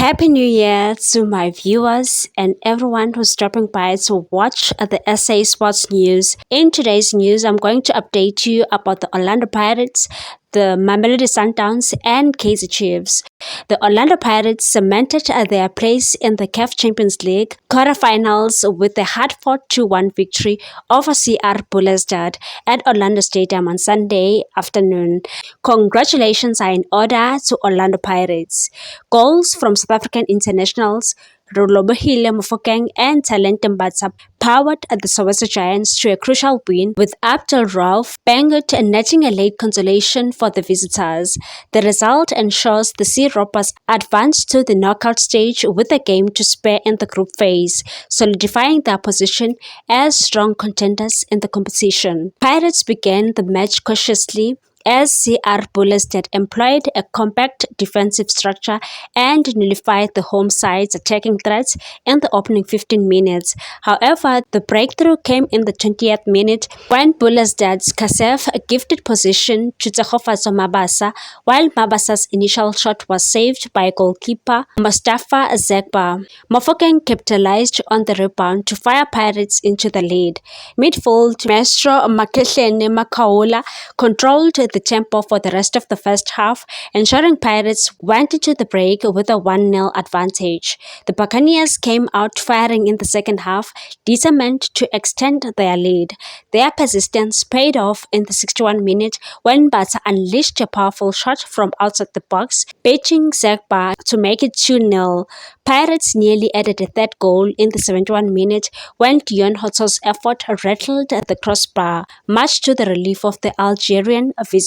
Happy New Year to my viewers and everyone who's dropping by to watch the SA Sports News. In today's news, I'm going to update you about the Orlando Pirates, the Mamelodi Sundowns, and Kaizer Chiefs. The Orlando Pirates cemented their place in the CAF Champions League quarterfinals with a hard-fought 2-1 victory over CR Belouizdad at Orlando Stadium on Sunday afternoon. Congratulations are in order to Orlando Pirates. Goals from South African internationals Rolobehile Mofokeng and Talente Mbatha powered the Soweto Giants to a crucial win, with Abdul Rauf Bangut netting a late consolation for the visitors. The result ensures the Sea Robbers advance to the knockout stage with a game to spare in the group phase, solidifying their position as strong contenders in the competition. Pirates began the match cautiously as CR Belouizdad employed a compact defensive structure and nullified the home side's attacking threats in the opening 15 minutes. However, the breakthrough came in the 20th minute when Belouizdad's Kasef gifted position to Tsegofatso Mabasa, while Mabasa's initial shot was saved by goalkeeper Mustafa Zegba. Mofokeng capitalized on the rebound to fire Pirates into the lead. Midfield Maestro Makehlene Makaula controlled the tempo for the rest of the first half, ensuring Pirates went into the break with a 1-0 advantage. The Buccaneers came out firing in the second half, determined to extend their lead. Their persistence paid off in the 61st minute when Mbatha unleashed a powerful shot from outside the box, beating Zegba to make it 2-0. Pirates nearly added a third goal in the 71st minute when Dion Hoto's effort rattled the crossbar, much to the relief of the Algerian visitors.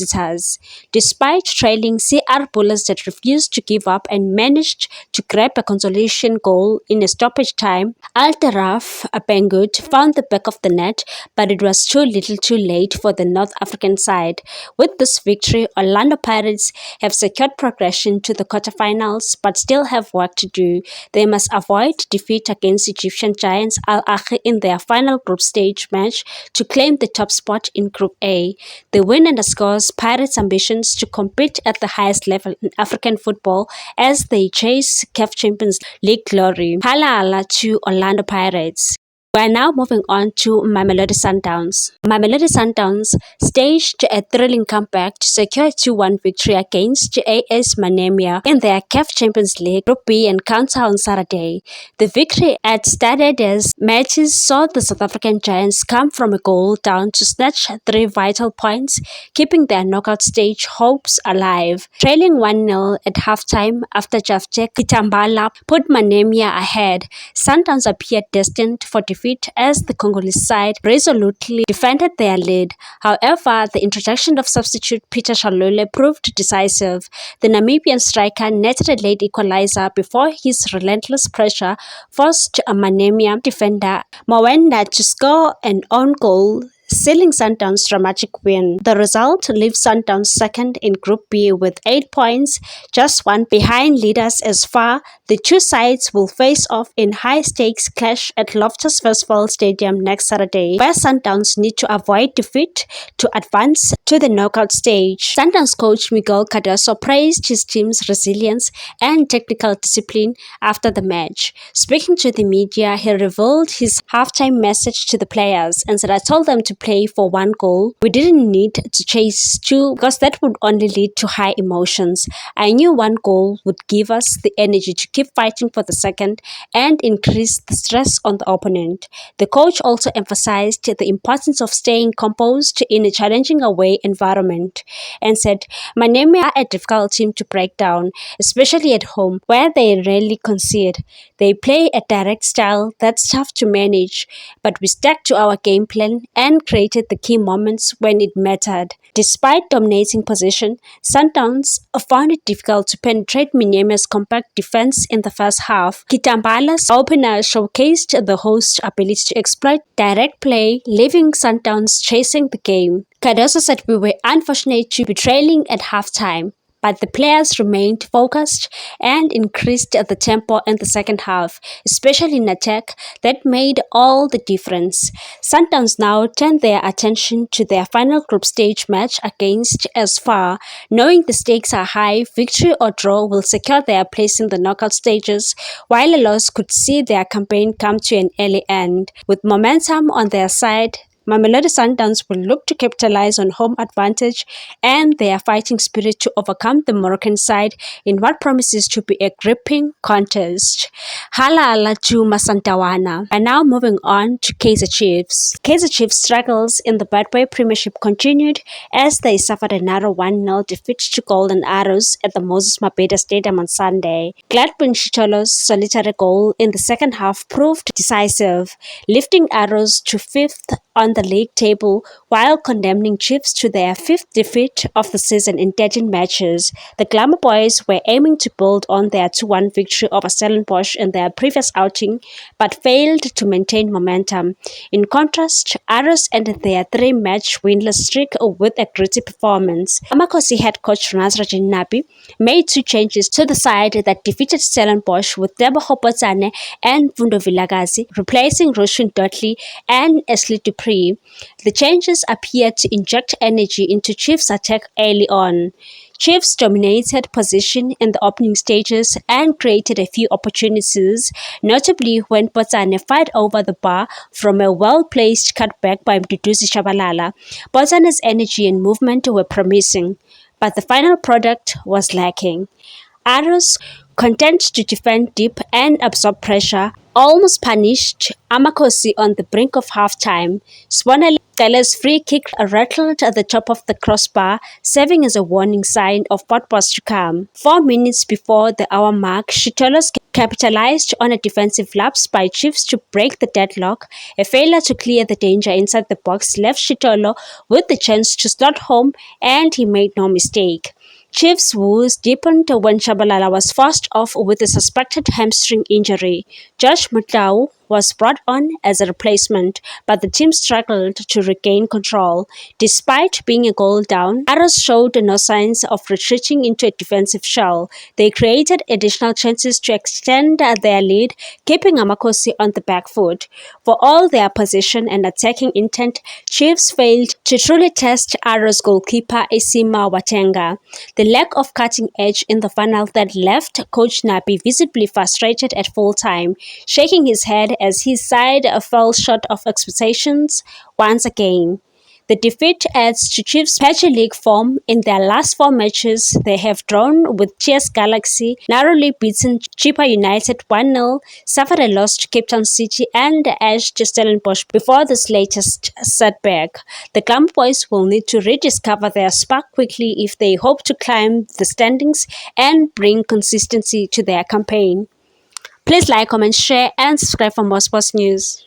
Despite trailing, CR Belouizdad refused to give up and managed to grab a consolation goal in a stoppage time. Abdelrahman Bangut found the back of the net, but it was too little too late for the North African side. With this victory, Orlando Pirates have secured progression to the quarterfinals but still have work to do. They must avoid defeat against Egyptian giants Al Ahly in their final group stage match to claim the top spot in Group A. The win underscores Pirates' ambitions to compete at the highest level in African football as they chase CAF Champions League glory. Halala to Orlando Pirates. We are now moving on to Mamelodi Sundowns. Mamelodi Sundowns staged a thrilling comeback to secure a 2-1 victory against AS Manemia in their CAF Champions League Group B encounter on Saturday. The victory at Stade as matches saw the South African Giants come from a goal down to snatch 3 vital points, keeping their knockout stage hopes alive. Trailing 1-0 at halftime after Jaftek Kitambala put Manemia ahead, Sundowns appeared destined for defeat as the Congolese side resolutely defended their lead. However, the introduction of substitute Peter Shalole proved decisive. The Namibian striker netted a late equalizer before his relentless pressure forced a Manemia defender Mwenda to score an own goal, sealing Sundowns' dramatic win. The result leaves Sundowns second in Group B with 8 points, just one behind leaders as far. The two sides will face off in high-stakes clash at Loftus Versfeld Stadium next Saturday, where Sundowns need to avoid defeat to advance to the knockout stage. Sundowns coach Miguel Cardoso praised his team's resilience and technical discipline after the match. Speaking to the media, he revealed his halftime message to the players and said, "I told them to play for 1 goal. We didn't need to chase 2 because that would only lead to high emotions. I knew 1 goal would give us the energy to keep fighting for the second and increase the stress on the opponent." The coach also emphasized the importance of staying composed in a challenging away environment and said, "Manemia are a difficult team to break down, especially at home where they rarely concede. They play a direct style that's tough to manage, but we stuck to our game plan and created the key moments when it mattered." Despite dominating possession, Sundowns found it difficult to penetrate Minemia's compact defense in the first half. Kitambala's opener showcased the host's ability to exploit direct play, leaving Sundowns chasing the game. Cardoso said, "We were unfortunate to be trailing at halftime, but the players remained focused and increased the tempo in the second half, especially in attack, that made all the difference. Sundowns now turn their attention to their final group stage match against Asfar. Knowing the stakes are high, victory or draw will secure their place in the knockout stages, while a loss could see their campaign come to an early end. With momentum on their side, Mamelodi Sundowns will look to capitalize on home advantage and their fighting spirit to overcome the Moroccan side in what promises to be a gripping contest. Hala Juma Santawana. And now moving on to Kaizer Chiefs. Kaizer Chiefs struggles in the Betway Premiership continued as they suffered a narrow 1-0 defeat to Golden Arrows at the Moses Mabhida Stadium on Sunday. Gladwin Shitolo's solitary goal in the second half proved decisive, lifting Arrows to 5th on the league table while condemning Chiefs to their 5th defeat of the season in 13 matches. The Glamour Boys were aiming to build on their 2-1 victory over Stellenbosch in their previous outing but failed to maintain momentum. In contrast, Arrows ended their 3-match winless streak with a gritty performance. Amakhosi head coach Nasrajin Nabi made 2 changes to the side that defeated Stellenbosch with Tebogo Potsane and Vundo Vilakazi replacing Roshin Dudley and Ashley Dupree. The changes appeared to inject energy into Chiefs' attack early on. Chiefs dominated position in the opening stages and created a few opportunities, notably when Potsane fired over the bar from a well-placed cutback by Mduduzi Shabalala. Potsane's energy and movement were promising, but the final product was lacking. Arrows, content to defend deep and absorb pressure, almost punished Amakhosi on the brink of halftime. Swanele's free kick rattled at the top of the crossbar, serving as a warning sign of what was to come. 4 minutes before the hour mark, Shitolos capitalized on a defensive lapse by Chiefs to break the deadlock. A failure to clear the danger inside the box left Shitolo with the chance to slot home, and he made no mistake. Chiefs' woes deepened when Shabalala was forced off with a suspected hamstring injury. Josh Mutlau was brought on as a replacement, but the team struggled to regain control. Despite being a goal down, Arrows showed no signs of retreating into a defensive shell. They created additional chances to extend their lead, keeping Amakhosi on the back foot. For all their possession and attacking intent, Chiefs failed to truly test Arrows goalkeeper Isima Watenga. The lack of cutting edge in the final third left Coach Nabi visibly frustrated at full time, shaking his head as his side fell short of expectations once again. The defeat adds to Chiefs' patchy league form. In their last 4 matches, they have drawn with TS Galaxy, narrowly beaten Chippa United 1-0, suffered a loss to Cape Town City, and edged Stellenbosch before this latest setback. The Glamour Boys will need to rediscover their spark quickly if they hope to climb the standings and bring consistency to their campaign. Please like, comment, share, and subscribe for more sports news.